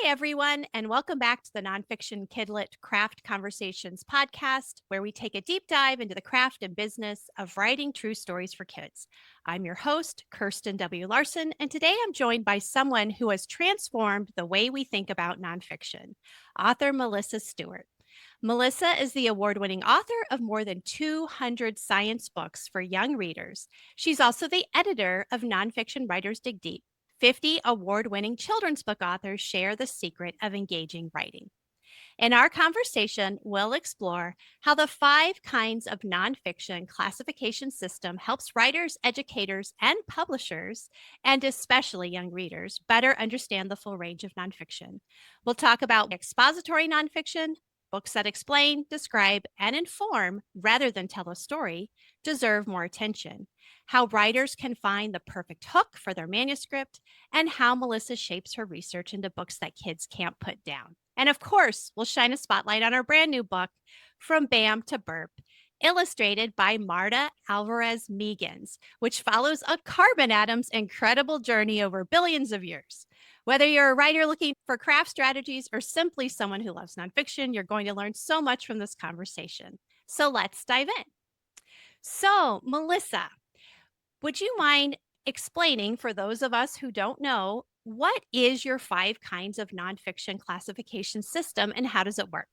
everyone, and welcome back to the Nonfiction Kidlit Craft Conversations podcast, where we take a deep dive into the craft and business of writing true stories for kids. I'm your host, Kirsten W. Larson, and today I'm joined by someone who has transformed the way we think about nonfiction, author Melissa Stewart. Melissa is the award winning author of more than 200 science books for young readers. She's also the editor of Nonfiction Writers Dig Deep. 50 award winning children's book authors share the secret of engaging writing. In our conversation, we'll explore how the 5 kinds of nonfiction classification system helps writers, educators, and publishers, and especially young readers, better understand the full range of nonfiction. We'll talk about expository nonfiction. Books that explain, describe, and inform rather than tell a story deserve more attention. How writers can find the perfect hook for their manuscript, and how Melissa shapes her research into books that kids can't put down. And of course, we'll shine a spotlight on our brand new book, From Bam to Burp, illustrated by Marta Alvarez Megans, which follows a carbon atom's incredible journey over billions of years. Whether you're a writer looking for craft strategies or simply someone who loves nonfiction, you're going to learn so much from this conversation. So let's dive in. So, Melissa, would you mind explaining for those of us who don't know, what is your 5 kinds of nonfiction classification system and how does it work?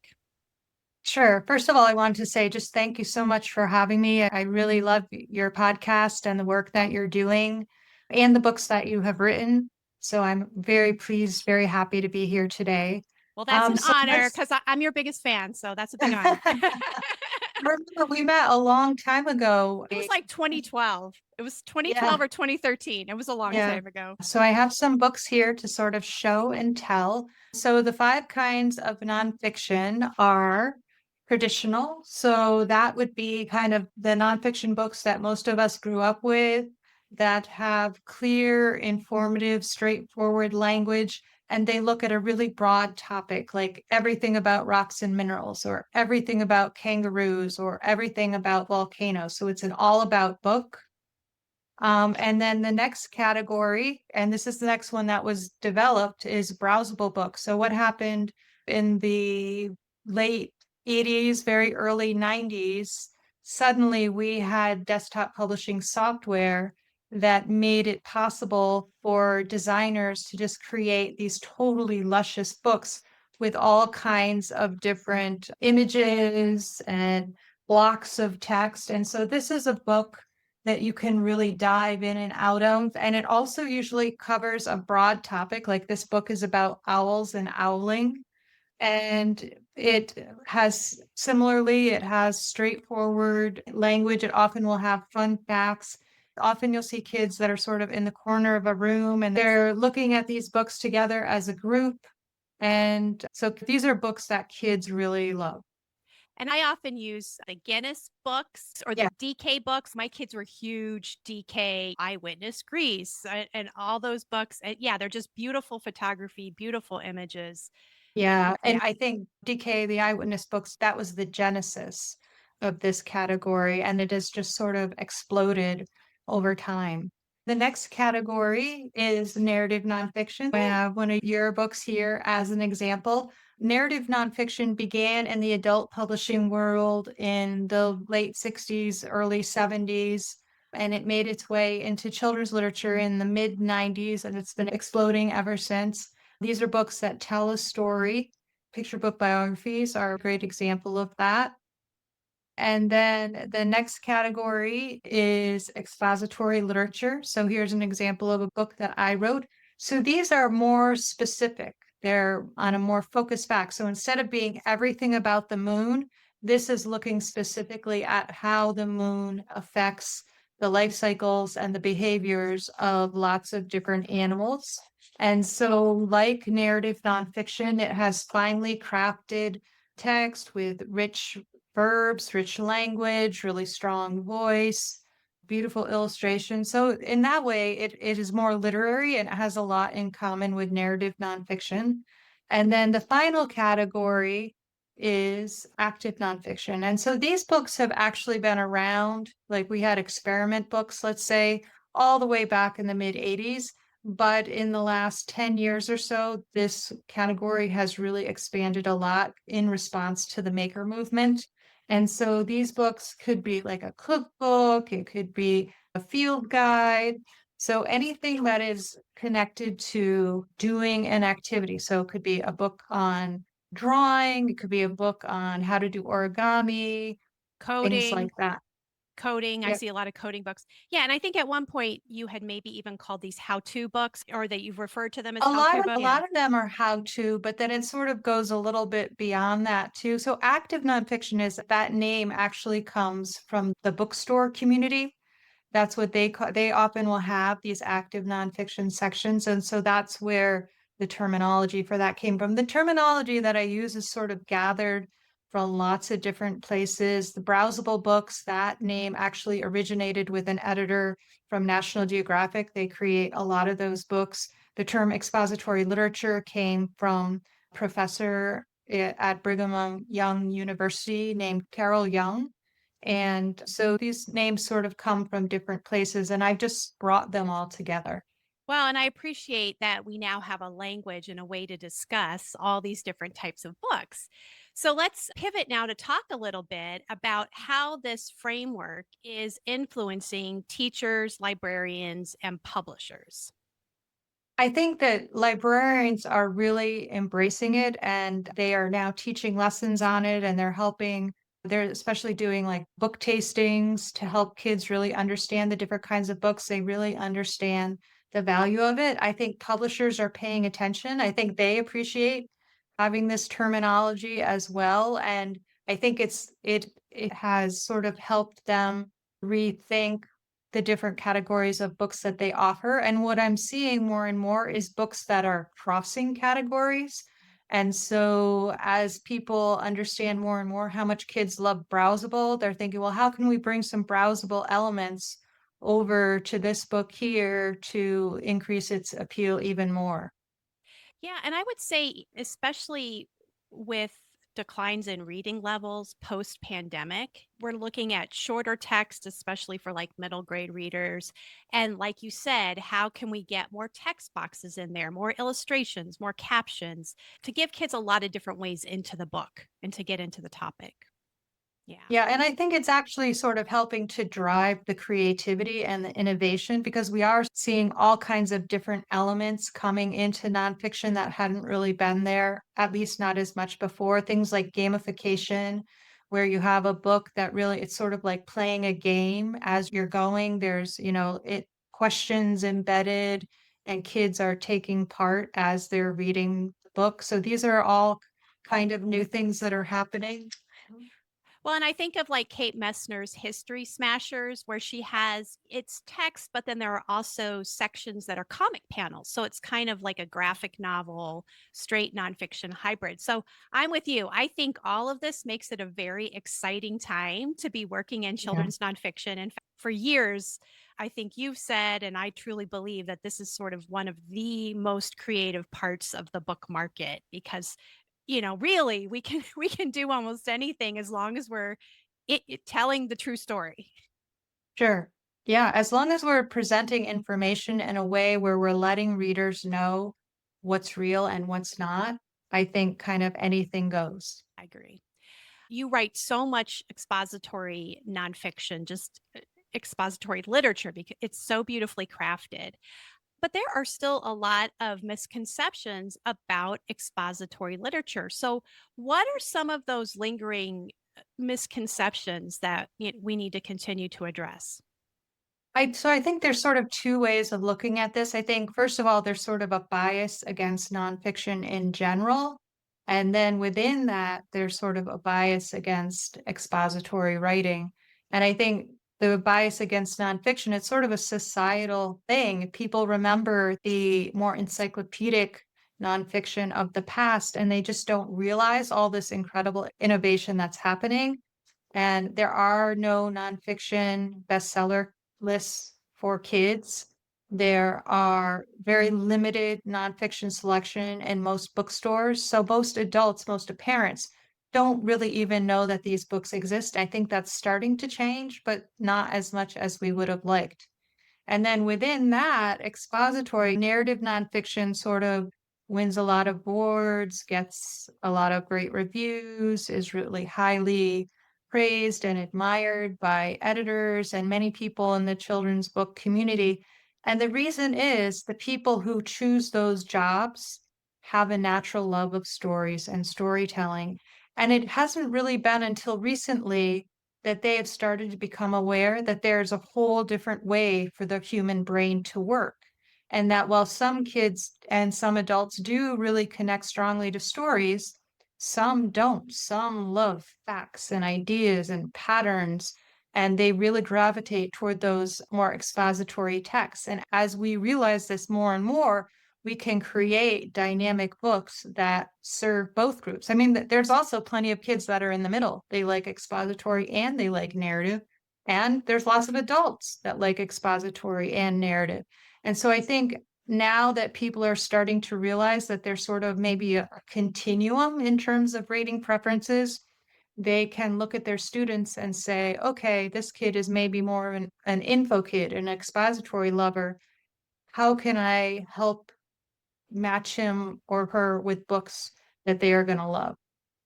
Sure. First of all, I wanted to say just thank you so much for having me. I really love your podcast and the work that you're doing and the books that you have written. So I'm very pleased, very happy to be here today. Well, that's an honor let's- because I'm your biggest fan. So that's a big honor. Remember, we met a long time ago. It was like 2012. It was 2012 Yeah, or 2013. It was a long yeah. time ago. So I have some books here to sort of show and tell. So the 5 kinds of nonfiction are traditional. So that would be kind of the nonfiction books that most of us grew up with that have clear, informative, straightforward language. And they look at a really broad topic, like everything about rocks and minerals, or everything about kangaroos, or everything about volcanoes. So it's an all about book. And then the next category, and this is the next one that was developed, is browsable books. So what happened in the late 80s, very early 90s, suddenly we had desktop publishing software that made it possible for designers to just create these totally luscious books with all kinds of different images and blocks of text. And so this is a book that you can really dive in and out of. And it also usually covers a broad topic. Like this book is about owls and owling. And it has straightforward language. It often will have fun facts. Often you'll see kids that are sort of in the corner of a room and they're looking at these books together as a group. And so these are books that kids really love. And I often use the Guinness books or the DK books. My kids were huge DK Eyewitness Grease and all those books. And yeah, they're just beautiful photography, beautiful images. Yeah. And I think DK, the eyewitness books, that was the genesis of this category. And it has just sort of exploded over time. The next category is narrative nonfiction. I have one of your books here as an example. Narrative nonfiction began in the adult publishing world in the late 60s, early 70s, and it made its way into children's literature in the mid 90s, and it's been exploding ever since. These are books that tell a story. Picture book biographies are a great example of that. And then the next category is expository literature. So here's an example of a book that I wrote. So these are more specific. They're on a more focused fact. So instead of being everything about the moon, this is looking specifically at how the moon affects the life cycles and the behaviors of lots of different animals. And so, like narrative nonfiction, it has finely crafted text with rich verbs, rich language, really strong voice, beautiful illustration. So in that way, it is more literary and it has a lot in common with narrative nonfiction. And then the final category is active nonfiction. And so these books have actually been around, like we had experiment books, let's say, all the way back in the mid 80s. but in the last 10 years or so, this category has really expanded a lot in response to the maker movement. And so these books could be like a cookbook, it could be a field guide. So anything that is connected to doing an activity. So it could be a book on drawing, it could be a book on how to do origami, things like Coding, that. coding. I Yep. see a lot of coding books. Yeah. And I think at one point you had maybe even called these how-to books, or that you've referred to them as how-to A books. Yeah. lot of them are how to, but then it sort of goes a little bit beyond that too. So active nonfiction is that name actually comes from the bookstore community. That's what they call, they often will have these active nonfiction sections. And so that's where the terminology for that came from. The terminology that I use is sort of gathered from lots of different places. The browsable books, that name actually originated with an editor from National Geographic. They create a lot of those books. The term expository literature came from professor at Brigham Young University named Carol Young. And so these names sort of come from different places, and I've just brought them all together. Well, and I appreciate that we now have a language and a way to discuss all these different types of books. So let's pivot now to talk a little bit about how this framework is influencing teachers, librarians, and publishers. I think that librarians are really embracing it and they are now teaching lessons on it and they're especially doing like book tastings to help kids really understand the different kinds of books. They really understand the value of it. I think publishers are paying attention. I think they appreciate having this terminology as well. And I think it has sort of helped them rethink the different categories of books that they offer. And what I'm seeing more and more is books that are crossing categories. And so as people understand more and more how much kids love browsable, they're thinking, well, how can we bring some browsable elements over to this book here to increase its appeal even more? Yeah, and I would say, especially with declines in reading levels post pandemic, we're looking at shorter text, especially for like middle grade readers. And like you said, how can we get more text boxes in there, more illustrations, more captions to give kids a lot of different ways into the book and to get into the topic? Yeah, Yeah, and I think it's actually sort of helping to drive the creativity and the innovation because we are seeing all kinds of different elements coming into nonfiction that hadn't really been there, at least not as much before. Things like gamification, where you have a book that really it's sort of like playing a game as you're going. There's, it questions embedded and kids are taking part as they're reading the book. So these are all kind of new things that are happening. well, and I think of like Kate Messner's History Smashers, where she has it's text, but then there are also sections that are comic panels. So it's kind of like a graphic novel, straight nonfiction hybrid. So I'm with you. I think all of this makes it a very exciting time to be working in Yeah. children's nonfiction. And for years, I think you've said, and I truly believe that this is sort of one of the most creative parts of the book market because really we can do almost anything as long as we're telling the true story. Sure. Yeah, as long as we're presenting information in a way where we're letting readers know what's real and what's not, I think kind of anything goes. I agree. You write so much expository nonfiction, just expository literature, because it's so beautifully crafted. But there are still a lot of misconceptions about expository literature. So, what are some of those lingering misconceptions that we need to continue to address? I think there's sort of two ways of looking at this. I think first of all, there's sort of a bias against nonfiction in general. And then within that, there's sort of a bias against expository writing. And I think the bias against nonfiction, it's sort of a societal thing. People remember the more encyclopedic nonfiction of the past, and they just don't realize all this incredible innovation that's happening. And there are no nonfiction bestseller lists for kids. There are very limited nonfiction selection in most bookstores. So most adults, most parents don't really even know that these books exist. I think that's starting to change, but not as much as we would have liked. And then within that, expository narrative nonfiction sort of wins a lot of awards, gets a lot of great reviews, is really highly praised and admired by editors and many people in the children's book community. And the reason is the people who choose those jobs have a natural love of stories and storytelling. And it hasn't really been until recently that they have started to become aware that there's a whole different way for the human brain to work. And that while some kids and some adults do really connect strongly to stories, some don't. Some love facts and ideas and patterns, and they really gravitate toward those more expository texts. And as we realize this more and more, we can create dynamic books that serve both groups. I mean, there's also plenty of kids that are in the middle. They like expository and they like narrative. And there's lots of adults that like expository and narrative. And so I think now that people are starting to realize that there's sort of maybe a continuum in terms of rating preferences, they can look at their students and say, okay, this kid is maybe more of an info kid, an expository lover. How can I help match him or her with books that they are going to love?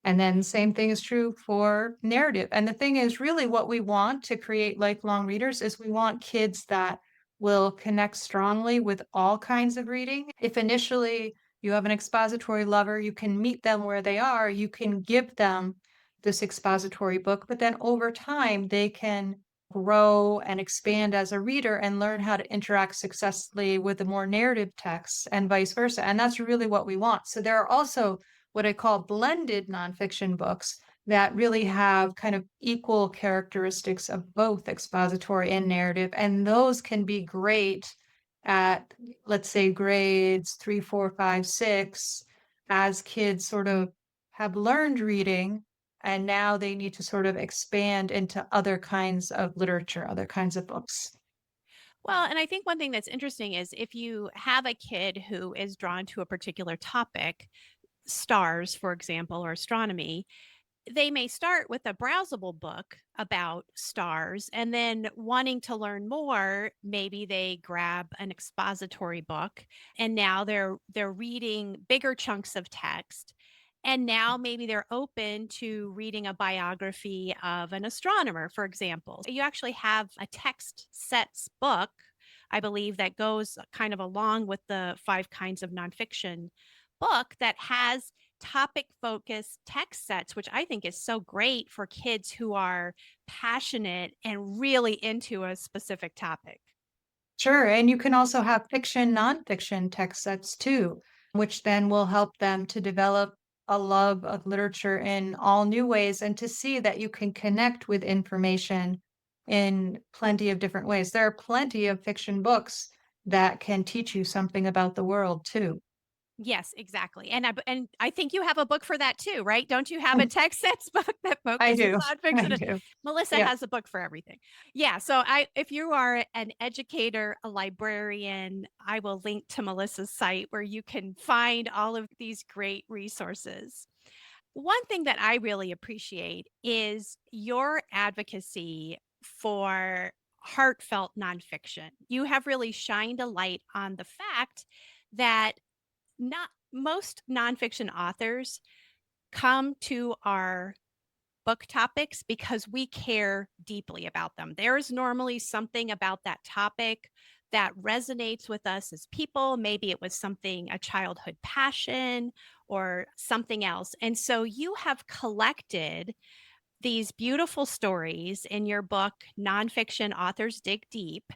And then same thing is true for narrative. And the thing is, really what we want to create lifelong readers is we want kids that will connect strongly with all kinds of reading. If initially you have an expository lover, you can meet them where they are, you can give them this expository book, but then over time they can grow and expand as a reader and learn how to interact successfully with the more narrative texts and vice versa. And that's really what we want. So there are also what I call blended nonfiction books that really have kind of equal characteristics of both expository and narrative. And those can be great at, let's say, grades 3, 4, 5, 6, as kids sort of have learned reading. And now they need to sort of expand into other kinds of literature, other kinds of books. Well, and I think one thing that's interesting is if you have a kid who is drawn to a particular topic, stars, for example, or astronomy, they may start with a browsable book about stars and then wanting to learn more, maybe they grab an expository book and now they're reading bigger chunks of text. And now maybe they're open to reading a biography of an astronomer, for example. You actually have a text sets book, I believe, that goes kind of along with the 5 kinds of nonfiction book that has topic focused text sets, which I think is so great for kids who are passionate and really into a specific topic. Sure. And you can also have fiction, nonfiction text sets too, which then will help them to develop a love of literature in all new ways and to see that you can connect with information in plenty of different ways. There are plenty of fiction books that can teach you something about the world too. Yes, exactly. And I think you have a book for that too, right? Don't you have a text sets book that I focuses do. on I fiction? do. Melissa Yeah. has a book for everything. Yeah, so I if you are an educator, a librarian, I will link to Melissa's site where you can find all of these great resources. One thing that I really appreciate is your advocacy for heartfelt nonfiction. You have really shined a light on the fact that not most nonfiction authors come to our book topics because we care deeply about them. There's normally something about that topic that resonates with us as people. Maybe it was something, a childhood passion or something else. And so you have collected these beautiful stories in your book, Nonfiction Authors Dig Deep,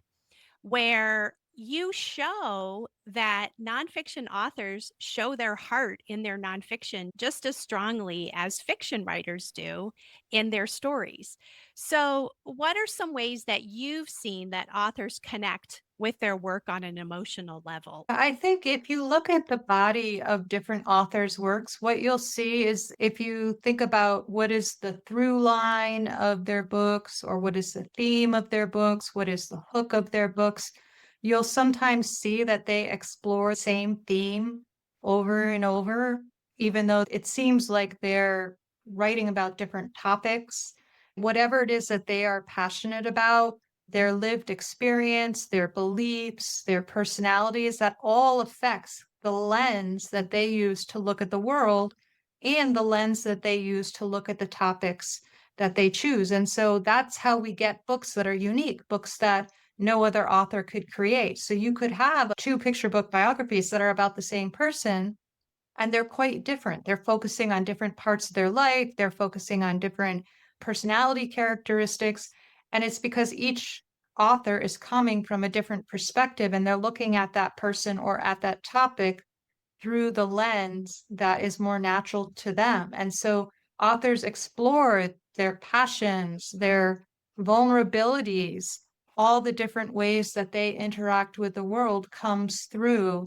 where you show that nonfiction authors show their heart in their nonfiction just as strongly as fiction writers do in their stories. So, what are some ways that you've seen that authors connect with their work on an emotional level? I think if you look at the body of different authors' works, what you'll see is if you think about what is the through line of their books, or what is the theme of their books, what is the hook of their books, you'll sometimes see that they explore the same theme over and over, even though it seems like they're writing about different topics. Whatever it is that they are passionate about, their lived experience, their beliefs, their personalities, that all affects the lens that they use to look at the world and the lens that they use to look at the topics that they choose. And so that's how we get books that are unique, books that no other author could create. So you could have two picture book biographies that are about the same person, and they're quite different. They're focusing on different parts of their life, they're focusing on different personality characteristics. And it's because each author is coming from a different perspective and they're looking at that person or at that topic through the lens that is more natural to them. And so authors explore their passions, their vulnerabilities, all the different ways that they interact with the world comes through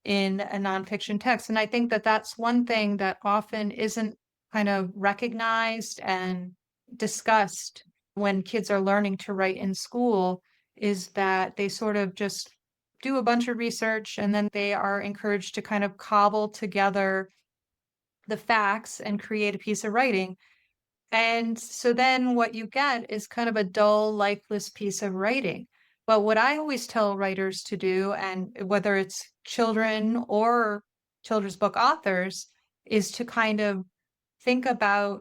in a nonfiction text. And I think that that's one thing that often isn't kind of recognized and discussed when kids are learning to write in school, is that they sort of just do a bunch of research and then they are encouraged to kind of cobble together the facts and create a piece of writing. And so then what you get is kind of a dull, lifeless piece of writing. But what I always tell writers to do, and whether it's children or children's book authors, is to kind of think about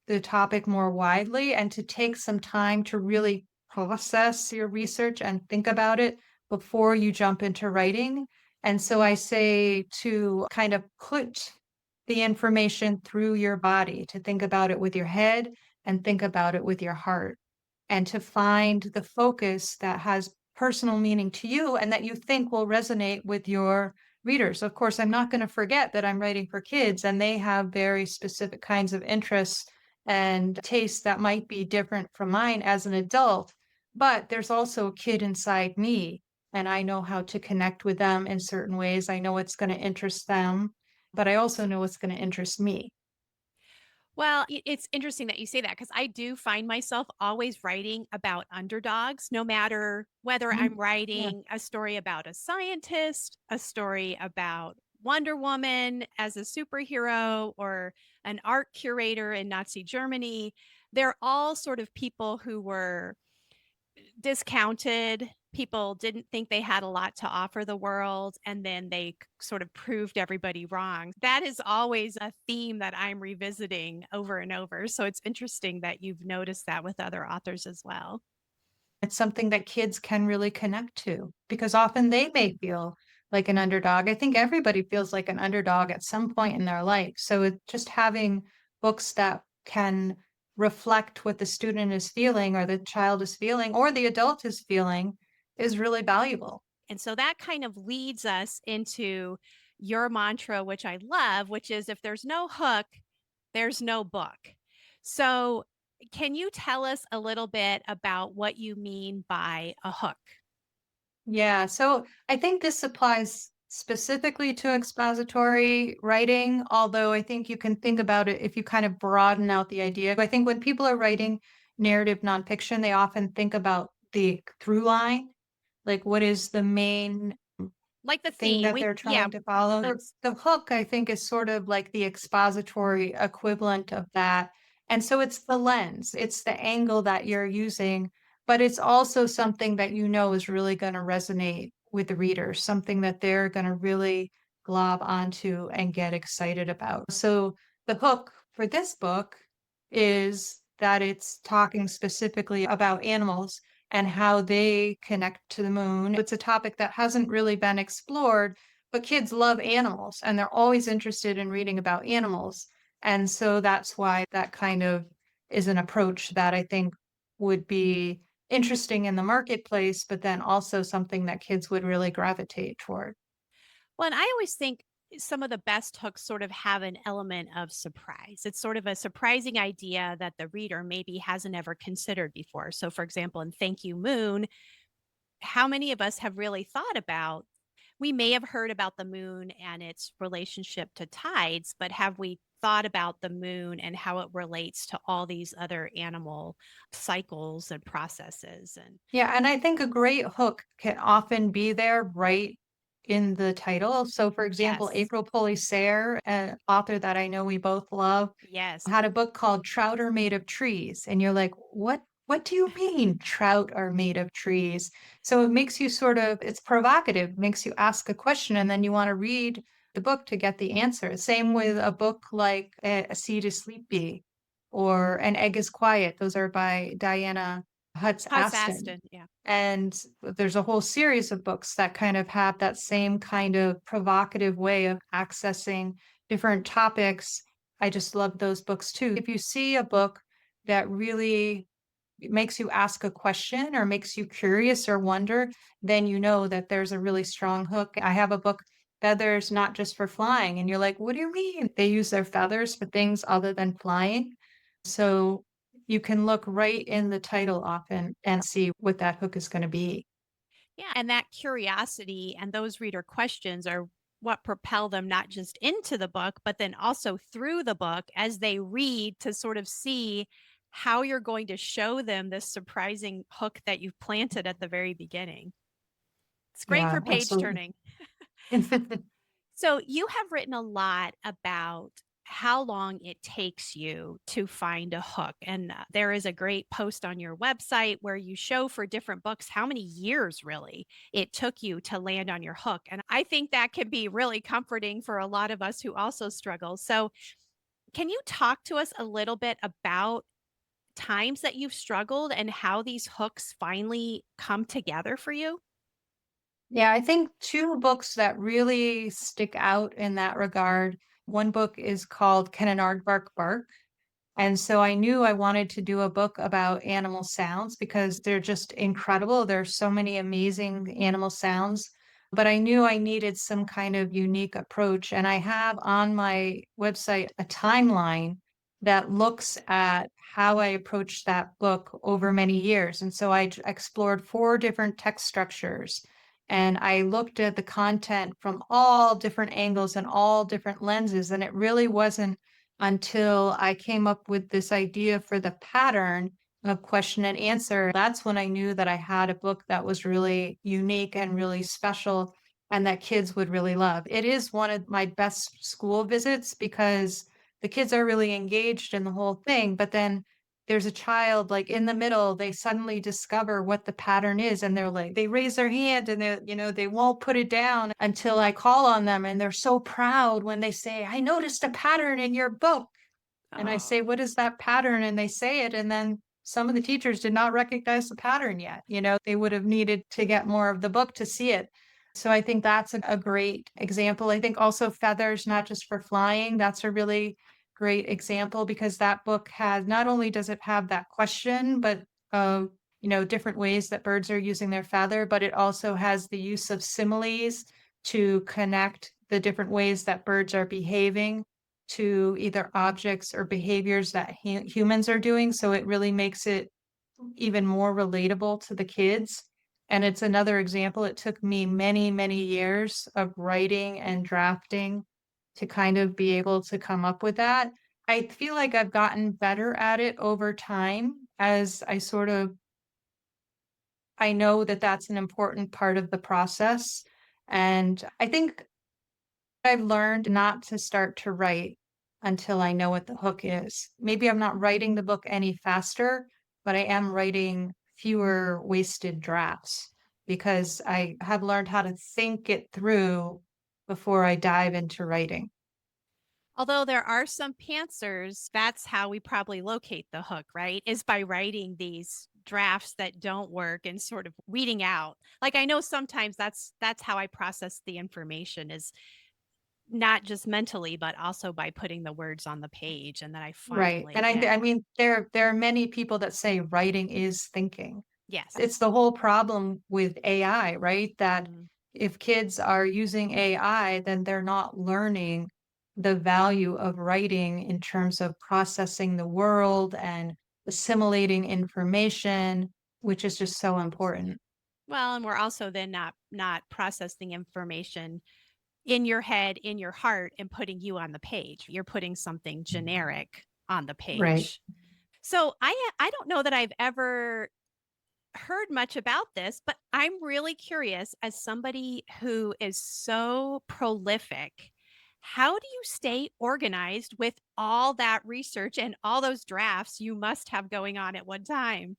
the topic more widely and to take some time to really process your research and think about it before you jump into writing. And so I say to kind of put the information through your body, to think about it with your head and think about it with your heart, and to find the focus that has personal meaning to you and that you think will resonate with your readers. Of course, I'm not going to forget that I'm writing for kids and they have very specific kinds of interests and tastes that might be different from mine as an adult. But there's also a kid inside me, and I know how to connect with them in certain ways. I know what's going to interest them, but I also know what's going to interest me. Well, it's interesting that you say that because I do find myself always writing about underdogs, no matter whether I'm Mhm. Yeah. writing a story about a scientist, a story about Wonder Woman as a superhero, or an art curator in Nazi Germany. They're all sort of people who were discounted. People didn't think they had a lot to offer the world, and then they sort of proved everybody wrong. That is always a theme that I'm revisiting over and over. So it's interesting that you've noticed that with other authors as well. It's something that kids can really connect to because often they may feel like an underdog. I think everybody feels like an underdog at some point in their life. So it's just having books that can reflect what the student is feeling or the child is feeling or the adult is feeling is really valuable. And so that kind of leads us into your mantra, which I love, which is if there's no hook, there's no book. So, can you tell us a little bit about what you mean by a hook? Yeah, so I think this applies specifically to expository writing, although I think you can think about it if you kind of broaden out the idea. I think when people are writing narrative nonfiction, they often think about the through line, like what is the main Like the thing theme. that We they're yeah, trying to follow. themes. The hook, I think, is sort of like the expository equivalent of that. And so it's the lens, it's the angle that you're using, but it's also something that you know is really going to resonate with the reader, something that they're going to really glob onto and get excited about. So the hook for this book is that it's talking specifically about animals and how they connect to the moon. It's a topic that hasn't really been explored, but kids love animals and they're always interested in reading about animals. And so that's why that kind of is an approach that I think would be interesting in the marketplace, but then also something that kids would really gravitate toward. Well, and I always think some of the best hooks sort of have an element of surprise. It's sort of a surprising idea that the reader maybe hasn't ever considered before. So, for example, in Thank You Moon, how many of us have really thought about? We may have heard about the moon and its relationship to tides, but have we thought about the moon and how it relates to all these other animal cycles and processes? And Yeah, and I think a great hook can often be there right in the title. So, for example, yes, April Policere, an author that I know we both love, yes. had a book called Trout Are Made of Trees. And you're like, what do you mean trout are made of trees? So it makes you sort of, it's provocative, makes you ask a question and then you want to read the book to get the answer. Same with a book like A Seed is Sleepy or An Egg is Quiet. Those are by Diana Hutz Hus Aston. Aston, yeah. And there's a whole series of books that kind of have that same kind of provocative way of accessing different topics. I just love those books too. If you see a book that really makes you ask a question or makes you curious or wonder, then you know that there's a really strong hook. I have a book, Feathers Not Just for Flying, and you're like, what do you mean? They use their feathers for things other than flying. So you can look right in the title often and see what that hook is going to be. Yeah. And that curiosity and those reader questions are what propel them not just into the book, but then also through the book as they read to sort of see how you're going to show them this surprising hook that you've planted at the very beginning. It's great Yeah, for page absolutely. turning. So you have written a lot about how long it takes you to find a hook. And there is a great post on your website where you show for different books how many years really it took you to land on your hook. And I think that can be really comforting for a lot of us who also struggle. So, can you talk to us a little bit about times that you've struggled and how these hooks finally come together for you? Yeah, I think two books that really stick out in that regard. One book is called Can an Aardvark Bark? And so I knew I wanted to do a book about animal sounds because they're just incredible. There's so many amazing animal sounds, but I knew I needed some kind of unique approach. And I have on my website a timeline that looks at how I approached that book over many years. And so explored four different text structures and I looked at the content from all different angles and all different lenses. And it really wasn't until I came up with this idea for the pattern of question and answer. That's when I knew that I had a book that was really unique and really special and that kids would really love. It is one of my best school visits because the kids are really engaged in the whole thing. But then there's a child like in the middle, they suddenly discover what the pattern is and they're like, they raise their hand and they won't put it down until I call on them. And they're so proud when they say, I noticed a pattern in your book. And I say, Oh, what is that pattern? And they say it. And then some of the teachers did not recognize the pattern yet. They would have needed to get more of the book to see it. So I think that's a great example. I think also Feathers, Not Just for Flying, that's a really great example because that book has, not only does it have that question, but different ways that birds are using their feather, but it also has the use of similes to connect the different ways that birds are behaving to either objects or behaviors that humans are doing. So it really makes it even more relatable to the kids. And it's another example. It took me many, many years of writing and drafting to kind of be able to come up with that. I feel like I've gotten better at it over time as I know that that's an important part of the process. And I think I've learned not to start to write until I know what the hook is. Maybe I'm not writing the book any faster, but I am writing fewer wasted drafts because I have learned how to think it through before I dive into writing. although there are some pantsers, that's how we probably locate the hook, right? Is by writing these drafts that don't work and sort of weeding out. Like I know sometimes that's how I process the information is not just mentally, but also by putting the words on the page and then I Right. finally And get I mean, there are many people that say writing is thinking. yes. It's the whole problem with AI, right? That Mhm. if kids are using AI, then they're not learning the value of writing in terms of processing the world and assimilating information, which is just so important. Well, and we're also then not processing information in your head, in your heart, and putting you on the page. You're putting something generic on the Right. page. So I don't know that I've ever heard much about this, but I'm really curious as somebody who is so prolific. How do you stay organized with all that research and all those drafts you must have going on at one time?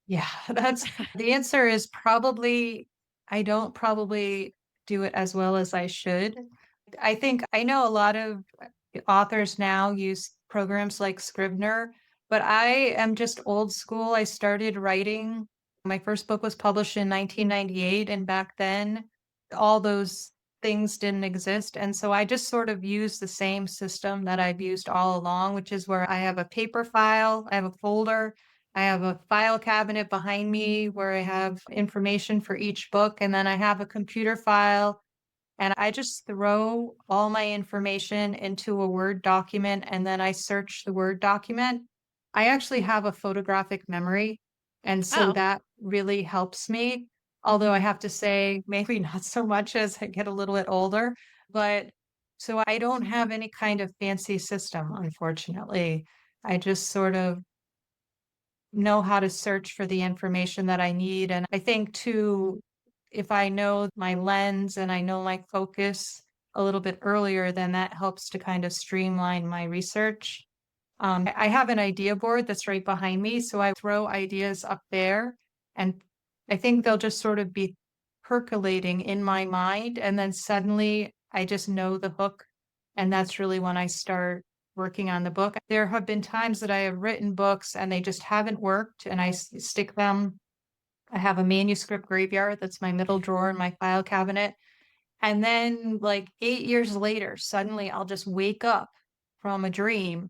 Yeah, that's the answer is probably I don't probably do it as well as I should. I think I know a lot of authors now use programs like Scrivener, but I am just old school. I started writing. My first book was published in 1998, and back then all those things didn't exist. And so I just sort of use the same system that I've used all along, which is where I have a paper file, I have a folder, I have a file cabinet behind me where I have information for each book, and then I have a computer file and I just throw all my information into a Word document and then I search the Word document. I actually have a photographic memory, and so Oh, that really helps me. Although I have to say, maybe not so much as I get a little bit older, but so I don't have any kind of fancy system, unfortunately. I just sort of know how to search for the information that I need. And I think too, if I know my lens and I know my focus a little bit earlier, then that helps to kind of streamline my research. I have an idea board that's right behind me, so I throw ideas up there, and I think they'll just sort of be percolating in my mind, and then suddenly I just know the hook, and that's really when I start working on the book. There have been times that I have written books and they just haven't worked, and stick them. I have a manuscript graveyard that's my middle drawer in my file cabinet. And then, like 8 years later, suddenly I'll just wake up from a dream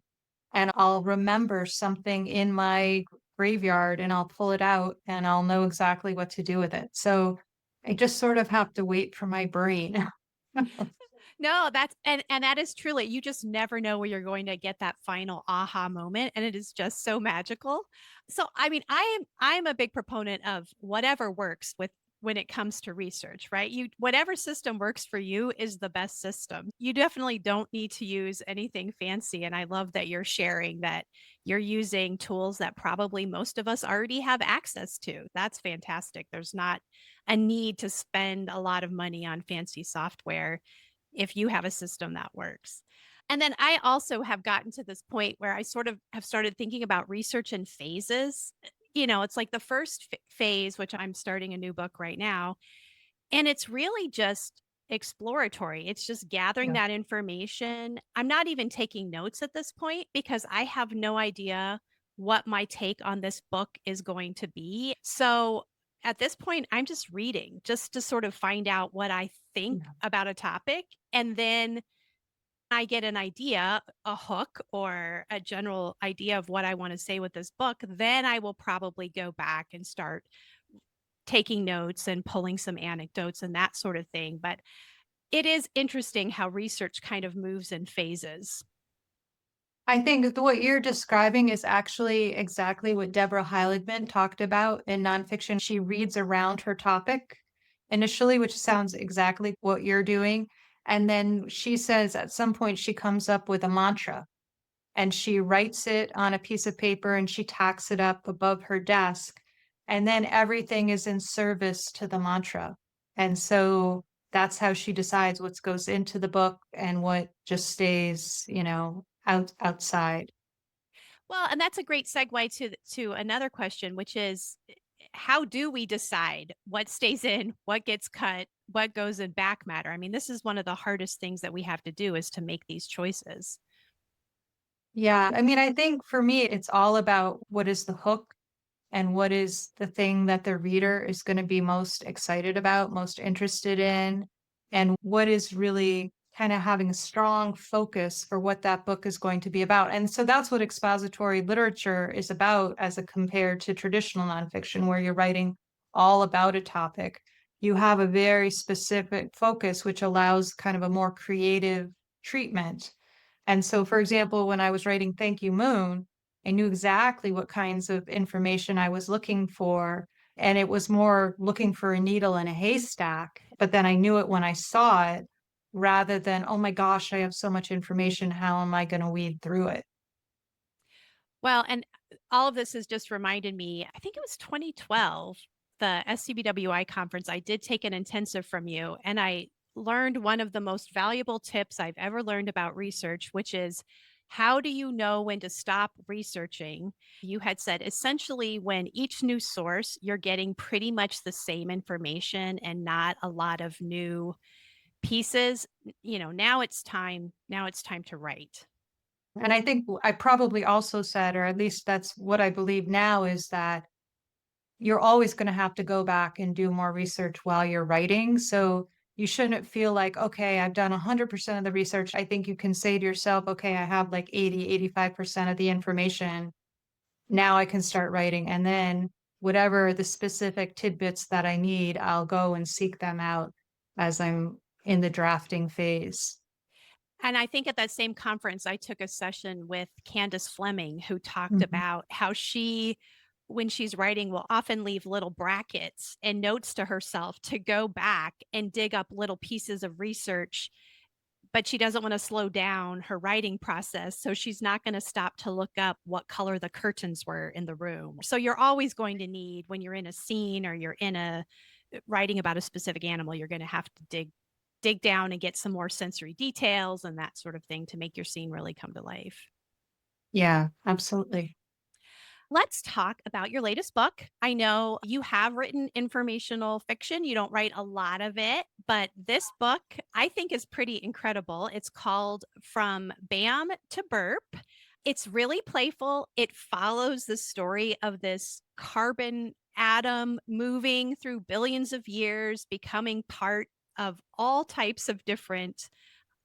and I'll remember something in my graveyard and I'll pull it out and I'll know exactly what to do with it. So I just sort of have to wait for my brain. no, that's and that is truly, you just never know where you're going to get that final aha moment, and it is just so magical. So, I mean, I'm a big proponent of whatever works with when it comes to research, right? You whatever system works for you is the best system. You definitely don't need to use anything fancy, and I love that you're sharing that you're using tools that probably most of us already have access to. That's fantastic. There's not a need to spend a lot of money on fancy software if you have a system that works. And then I also have gotten to this point where I sort of have started thinking about research in phases. You know, it's like the first phase, which I'm starting a new book right now, and it's really just exploratory. It's just gathering Yeah. that information. I'm not even taking notes at this point because I have no idea what my take on this book is going to be. So at this point, I'm just reading just to sort of find out what I think Yeah. about a topic. And then I get an idea, a hook, or a general idea of what I want to say with this book. Then I will probably go back and start taking notes and pulling some anecdotes and that sort of thing. But it is interesting how research kind of moves in phases. I think what you're describing is actually exactly what Deborah Heiligman talked about in nonfiction. She reads around her topic initially, which sounds exactly what you're doing. And then she says at some point she comes up with a mantra and she writes it on a piece of paper and she tacks it up above her desk. And then everything is in service to the mantra. And so that's how she decides what goes into the book and what just stays, outside. Well, and that's a great segue to another question, which is how do we decide what stays in, what gets cut, what goes in back matter? I mean, this is one of the hardest things that we have to do is to make these choices. Yeah, I mean, I think for me, it's all about what is the hook and what is the thing that the reader is going to be most excited about, most interested in, and what is really kind of having a strong focus for what that book is going to be about. And so that's what expository literature is about as a compared to traditional nonfiction, where you're writing all about a topic. You have a very specific focus, which allows kind of a more creative treatment. And so, for example, when I was writing Thank You Moon, I knew exactly what kinds of information I was looking for. And it was more looking for a needle in a haystack. But then I knew it when I saw it rather than, oh my gosh, I have so much information. How am I going to weed through it? Well, and all of this has just reminded me, I think it was 2012, the SCBWI conference. I did take an intensive from you, and I learned one of the most valuable tips I've ever learned about research, which is How do you know when to stop researching? You had said essentially when each new source, you're getting pretty much the same information and not a lot of new pieces. Now it's time to write. And I think I probably also said, or at least that's what I believe now, is that you're always going to have to go back and do more research while you're writing. So you shouldn't feel like, okay, I've done 100% of the research. I think you can say to yourself, okay, I have like 80, 85% of the information. Now I can start writing. And then whatever the specific tidbits that I need, I'll go and seek them out as I'm in the drafting phase. And I think at that same conference, I took a session with Candace Fleming, who talked Mhm. about how she, when she's writing, will often leave little brackets and notes to herself to go back and dig up little pieces of research. But she doesn't want to slow down her writing process. So she's not going to stop to look up what color the curtains were in the room. So you're always going to need, when you're in a scene or you're in a writing about a specific animal, you're going to have to dig down and get some more sensory details and that sort of thing to make your scene really come to life. Yeah, absolutely. Let's talk about your latest book. I know you have written informational fiction. You don't write a lot of it, but this book I think is pretty incredible. It's called From Bam to Burp. It's really playful. It follows the story of this carbon atom moving through billions of years, becoming part of all types of different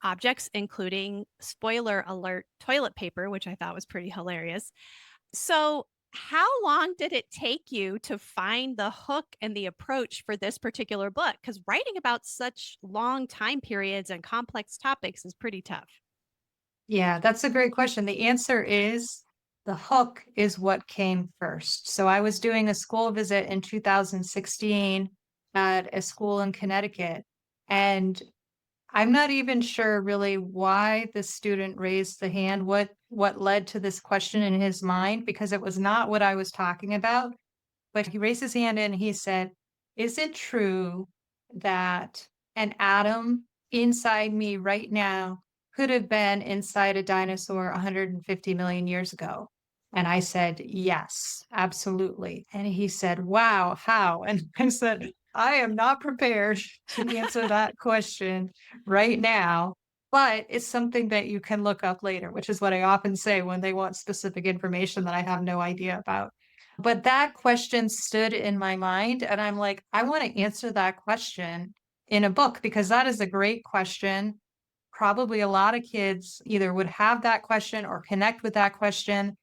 objects, including, spoiler alert, toilet paper, which I thought was pretty hilarious. So, how long did it take you to find the hook and the approach for this particular book? Because writing about such long time periods and complex topics is pretty tough. Yeah, that's a great question. The answer is the hook is what came first. So I was doing a school visit in 2016 at a school in Connecticut, and I'm not even sure really why the student raised the hand, what led to this question in his mind, because it was not what I was talking about. But he raised his hand and he said, "Is it true that an atom inside me right now could have been inside a dinosaur 150 million years ago?" And I said, "Yes, absolutely." And he said, "Wow, how?" And I said, "I am not prepared to answer that question right now, but it's something that you can look up later," which is what I often say when they want specific information that I have no idea about. But that question stood in my mind, and I'm like, I want to answer that question in a book because that is a great question. Probably a lot of kids either would have that question or connect with that question.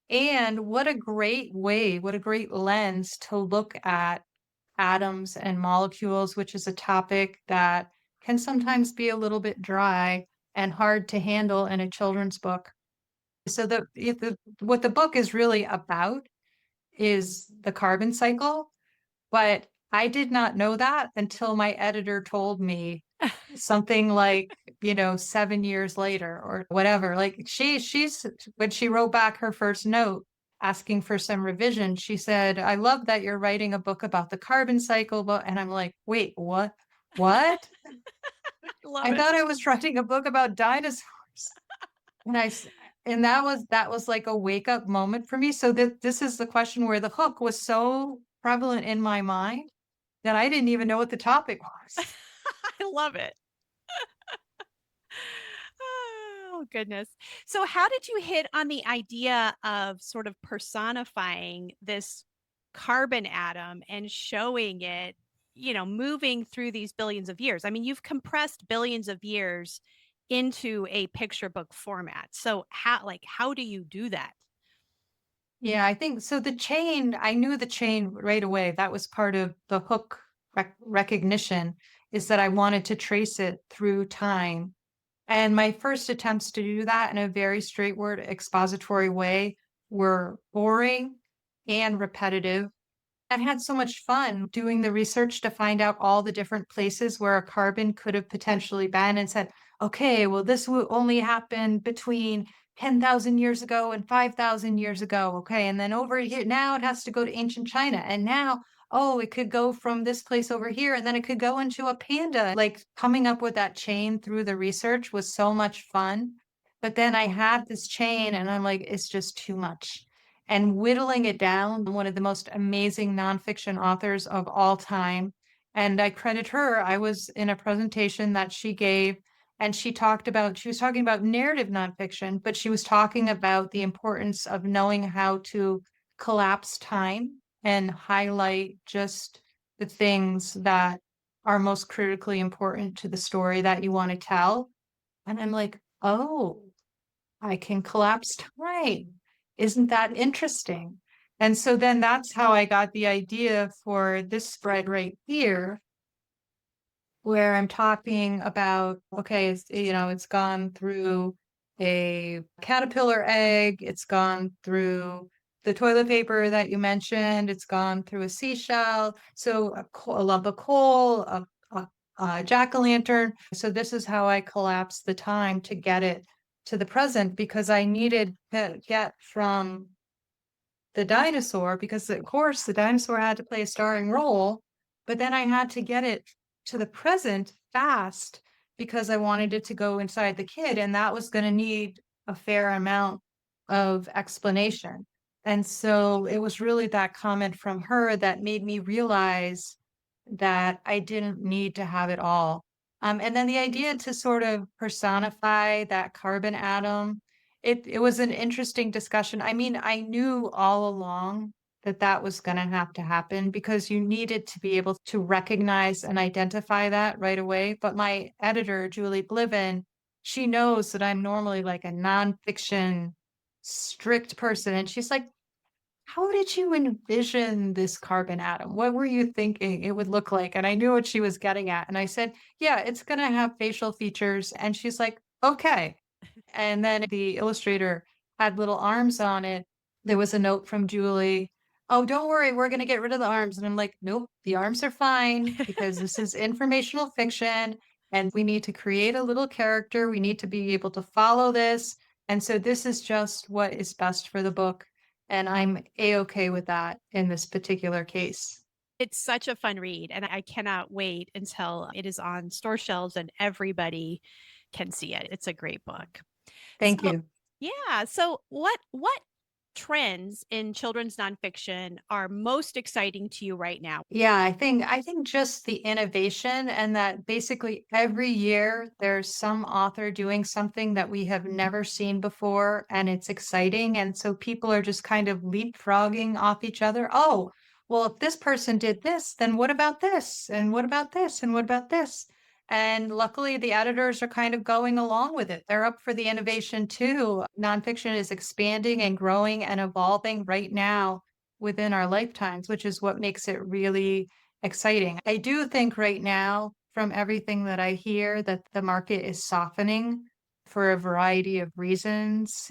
And what a great way, what a great lens to look at atoms and molecules, which is a topic that can sometimes be a little bit dry and hard to handle in a children's book. So what the book is really about is the carbon cycle, but I did not know that until my editor told me something like, 7 years later or whatever. Like she's when she wrote back her first note asking for some revision, she said, "I love that you're writing a book about the carbon cycle," but and I'm like, "Wait, what? What? Love I it. thought I was writing a book about dinosaurs." And and that was like a wake up moment for me. So this is the question where the hook was so prevalent in my mind that I didn't even know what the topic was. I love it. Oh, goodness. So, how did you hit on the idea of sort of personifying this carbon atom and showing it, moving through these billions of years? I mean, you've compressed billions of years into a picture book format. So, how do you do that? Yeah, I think so. The chain, I knew the chain right away. That was part of the hook recognition, is that I wanted to trace it through time. And my first attempts to do that in a very straightforward expository way were boring and repetitive. I've had so much fun doing the research to find out all the different places where a carbon could have potentially been and said, okay, well, this will only happen between 10,000 years ago and 5,000 years ago. Okay. And then over here, now it has to go to ancient China. And now, oh, it could go from this place over here and then it could go into a panda. Like coming up with that chain through the research was so much fun. But then I had this chain and I'm like, it's just too much. And whittling it down, one of the most amazing nonfiction authors of all time. And I credit her. I was in a presentation that she gave, and she was talking about narrative nonfiction, but she was talking about the importance of knowing how to collapse time and highlight just the things that are most critically important to the story that you want to tell. And I'm like, oh, I can collapse time. Isn't that interesting? And so then that's how I got the idea for this spread right here, where I'm talking about, okay, it's gone through a caterpillar egg, it's gone through the toilet paper that you mentioned, it's gone through a seashell, so a lump of coal, a jack-o'-lantern. So this is how I collapsed the time to get it to the present, because I needed to get from the dinosaur, because of course the dinosaur had to play a starring role, but then I had to get it to the present fast because I wanted it to go inside the kid, and that was going to need a fair amount of explanation. And so it was really that comment from her that made me realize that I didn't need to have it all. And then the idea to sort of personify that carbon atom, it was an interesting discussion. I mean, I knew all along that that was going to have to happen because you needed to be able to recognize and identify that right away. But my editor, Julie Bliven, she knows that I'm normally like a nonfiction strict person. And she's like, how did you envision this carbon atom? What were you thinking it would look like? And I knew what she was getting at. And I said, yeah, it's going to have facial features. And she's like, okay. And then the illustrator had little arms on it. There was a note from Julie. Oh, don't worry, we're going to get rid of the arms. And I'm like, nope, the arms are fine because this is informational fiction and we need to create a little character. We need to be able to follow this. And so this is just what is best for the book. And I'm a-okay with that in this particular case. It's such a fun read, and I cannot wait until it is on store shelves and everybody can see it. It's a great book. Thank So, you. yeah. So what trends in children's nonfiction are most exciting to you right now? Yeah, I think just the innovation, and that basically every year there's some author doing something that we have never seen before and it's exciting. And so people are just kind of leapfrogging off each other. Oh, well, if this person did this, then what about this? And what about this? And what about this? And luckily the editors are kind of going along with it. They're up for the innovation too. Nonfiction is expanding and growing and evolving right now within our lifetimes, which is what makes it really exciting. I do think right now, from everything that I hear, that the market is softening for a variety of reasons.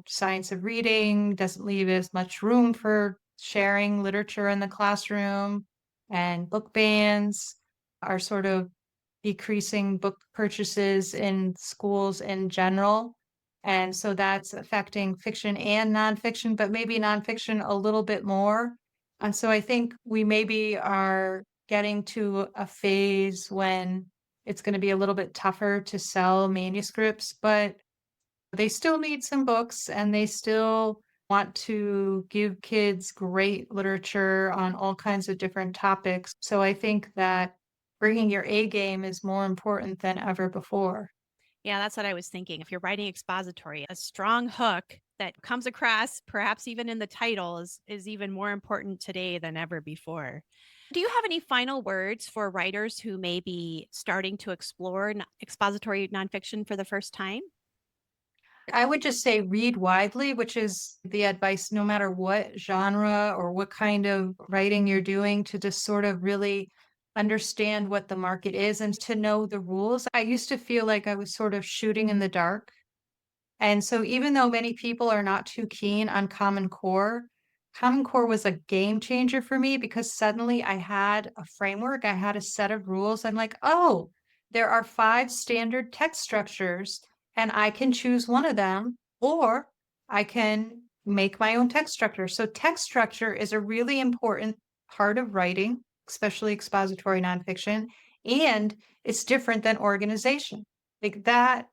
Science of reading doesn't leave as much room for sharing literature in the classroom, and book bans are sort of decreasing book purchases in schools in general. And so that's affecting fiction and nonfiction, but maybe nonfiction a little bit more. And so I think we maybe are getting to a phase when it's going to be a little bit tougher to sell manuscripts, but they still need some books and they still want to give kids great literature on all kinds of different topics. So I think that bringing your A game is more important than ever before. Yeah, that's what I was thinking. If you're writing expository, a strong hook that comes across, perhaps even in the title, is even more important today than ever before. Do you have any final words for writers who may be starting to explore expository nonfiction for the first time? I would just say read widely, which is the advice no matter what genre or what kind of writing you're doing, to just sort of really understand what the market is and to know the rules. I used to feel like I was sort of shooting in the dark. And so even though many people are not too keen on Common Core, Common Core was a game changer for me because suddenly I had a framework, I had a set of rules. I'm like, oh, there are 5 standard text structures, and I can choose one of them, or I can make my own text structure. So text structure is a really important part of writing, especially expository nonfiction, and it's different than organization. Like that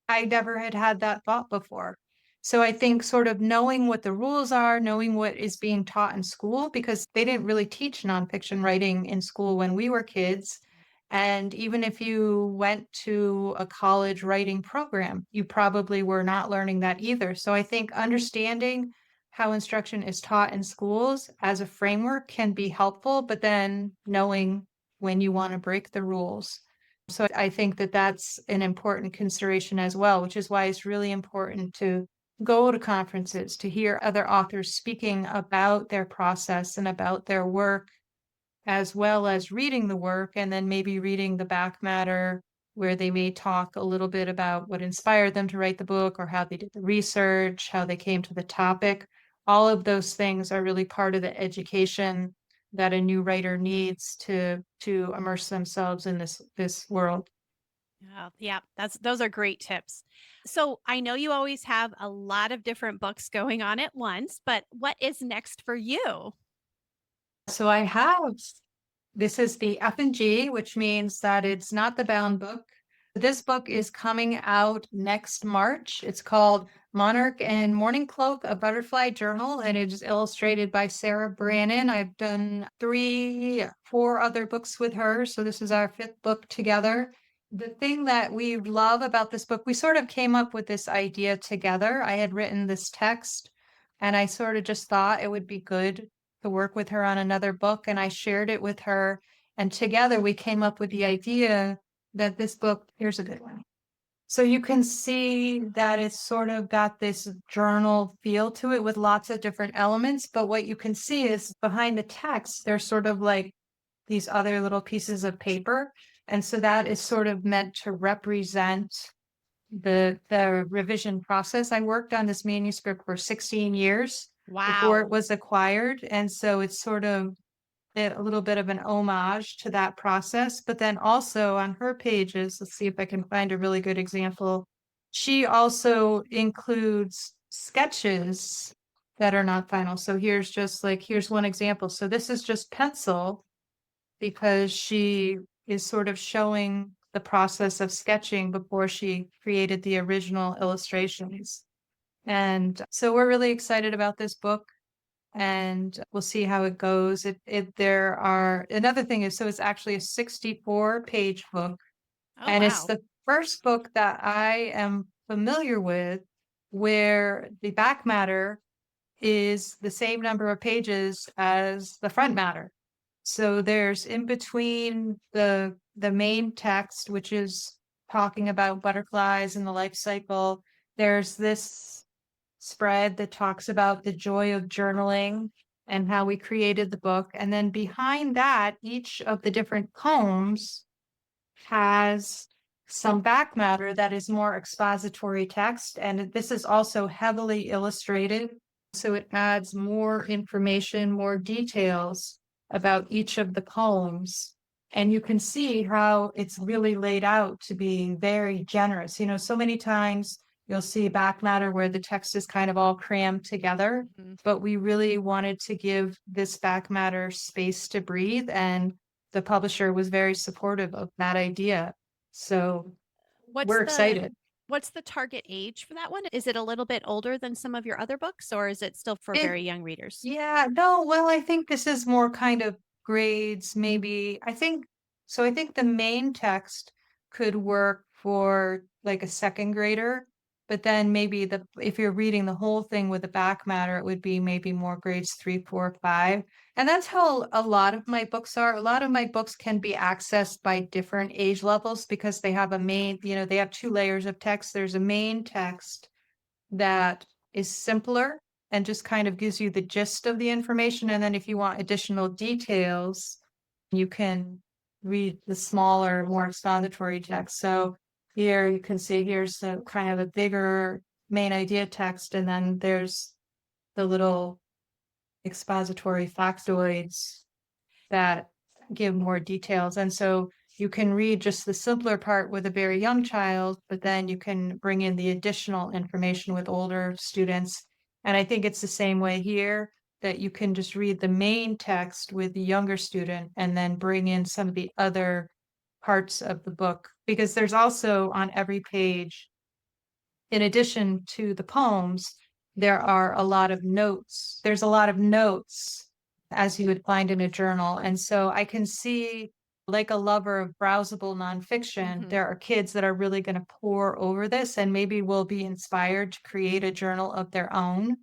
I never had that thought before. So I think sort of knowing what the rules are, knowing what is being taught in school, because they didn't really teach nonfiction writing in school when we were kids. And even if you went to a college writing program, you probably were not learning that either. So I think understanding how instruction is taught in schools as a framework can be helpful, but then knowing when you want to break the rules. So I think that that's an important consideration as well, which is why it's really important to go to conferences, to hear other authors speaking about their process and about their work, as well as reading the work and then maybe reading the back matter where they may talk a little bit about what inspired them to write the book or how they did the research, how they came to the topic. All of those things are really part of the education that a new writer needs to immerse themselves in this world. Yeah, those are great tips. So I know you always have a lot of different books going on at once, but what is next for you? So I have this is the F&G, which means that it's not the bound book. This book is coming out next March. It's called Monarch and Mourning Cloak, a butterfly journal, and it is illustrated by Sarah Brannon. I've done 4 other books with her, so this is our 5th book together. The thing that we love about this book, we sort of came up with this idea together. I had written this text, and I sort of just thought it would be good to work with her on another book, and I shared it with her. And together we came up with the idea that this book, here's a good one. So you can see that it's sort of got this journal feel to it with lots of different elements. But what you can see is behind the text, there's sort of like these other little pieces of paper. And so that is sort of meant to represent the revision process. I worked on this manuscript for 16 years before it Wow. was acquired. And so it's sort of a little bit of an homage to that process. But then also on her pages, let's see if I can find a really good example. She also includes sketches that are not final. So here's one example. So this is just pencil because she is sort of showing the process of sketching before she created the original illustrations. And so we're really excited about this book and we'll see how it goes. There are another thing is, so it's actually a 64-page book, Oh, and it's wow. the first book that I am familiar with where the back matter is the same number of pages as the front matter. So there's in between the main text, which is talking about butterflies and the life cycle, there's this spread that talks about the joy of journaling and how we created the book. And then behind that, each of the different poems has some back matter that is more expository text. And this is also heavily illustrated. So it adds more information, more details about each of the poems. And you can see how it's really laid out to be very generous. You know, so many times you'll see back matter where the text is kind of all crammed together, Mhm. but we really wanted to give this back matter space to breathe. And the publisher was very supportive of that idea. So What's we're the excited. what's the target age for that one? Is it a little bit older than some of your other books, or is it still for It, very young readers? yeah, no, well, I think this is more kind of grades, maybe. I think the main text could work for like a second grader, but then maybe if you're reading the whole thing with the back matter, it would be maybe more grades 3, 4, 5. And that's how a lot of my books are. A lot of my books can be accessed by different age levels because they have they have 2 layers of text. There's a main text that is simpler and just kind of gives you the gist of the information. And then if you want additional details, you can read the smaller, more expository text. So here you can see here's the kind of a bigger main idea text, and then there's the little expository factoids that give more details. And so you can read just the simpler part with a very young child, but then you can bring in the additional information with older students. And I think it's the same way here that you can just read the main text with the younger student and then bring in some of the other parts of the book. Because there's also on every page, in addition to the poems, there are a lot of notes. There's a lot of notes as you would find in a journal. And so I can see, like a lover of browsable nonfiction, there are kids that are really going to pore over this and maybe will be inspired to create a journal of their own.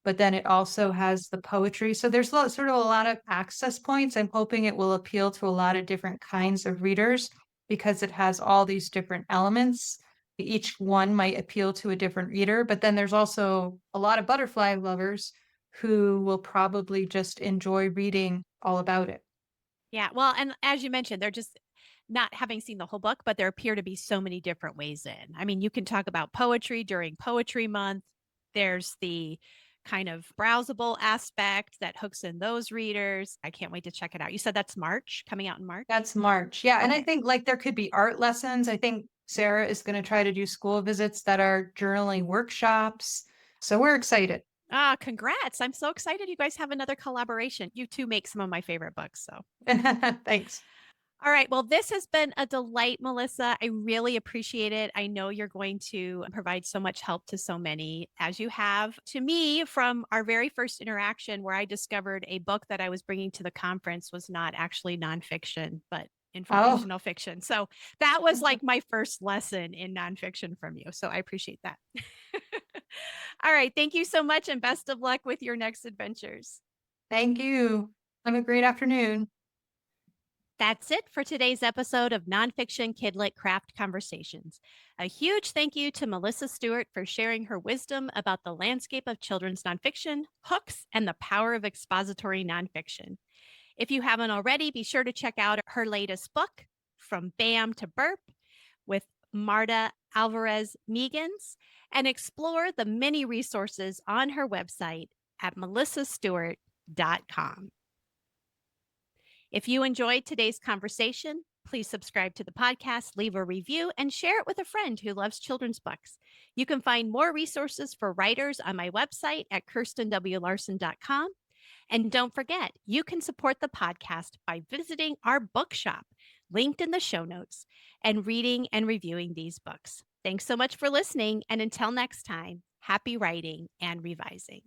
But then it also has the poetry. So there's sort of a lot of access points. I'm hoping it will appeal to a lot of different kinds of readers because it has all these different elements. Each one might appeal to a different reader, but then there's also a lot of butterfly lovers who will probably just enjoy reading all about it. Yeah. Well, and as you mentioned, they're just not having seen the whole book, but there appear to be so many different ways in. I mean, you can talk about poetry during Poetry Month. There's the kind of browsable aspect that hooks in those readers. I can't wait to check it out. You said that's March, coming out in March? That's March. Yeah. And I Okay. think like there could be art lessons. I think Sarah is going to try to do school visits that are journaling workshops. So we're excited. Ah, congrats. I'm so excited you guys have another collaboration. You two make some of my favorite books. So, Thanks. all right. Well, this has been a delight, Melissa. I really appreciate it. I know you're going to provide so much help to so many, as you have to me from our very first interaction, where I discovered a book that I was bringing to the conference was not actually nonfiction, but Oh, informational fiction. So that was like my first lesson in nonfiction from you. So I appreciate that. All right. Thank you so much and best of luck with your next adventures. thank you. Have a great afternoon. That's it for today's episode of Nonfiction Kidlit Craft Conversations. A huge thank you to Melissa Stewart for sharing her wisdom about the landscape of children's nonfiction, hooks, and the power of expository nonfiction. If you haven't already, be sure to check out her latest book, From BAM to Burp, with Marta Alvarez Megans, and explore the many resources on her website at melissastewart.com. If you enjoyed today's conversation, please subscribe to the podcast, leave a review, and share it with a friend who loves children's books. You can find more resources for writers on my website at kirstenwlarson.com. And don't forget, you can support the podcast by visiting our bookshop, linked in the show notes, and reading and reviewing these books. Thanks so much for listening. And until next time, happy writing and revising.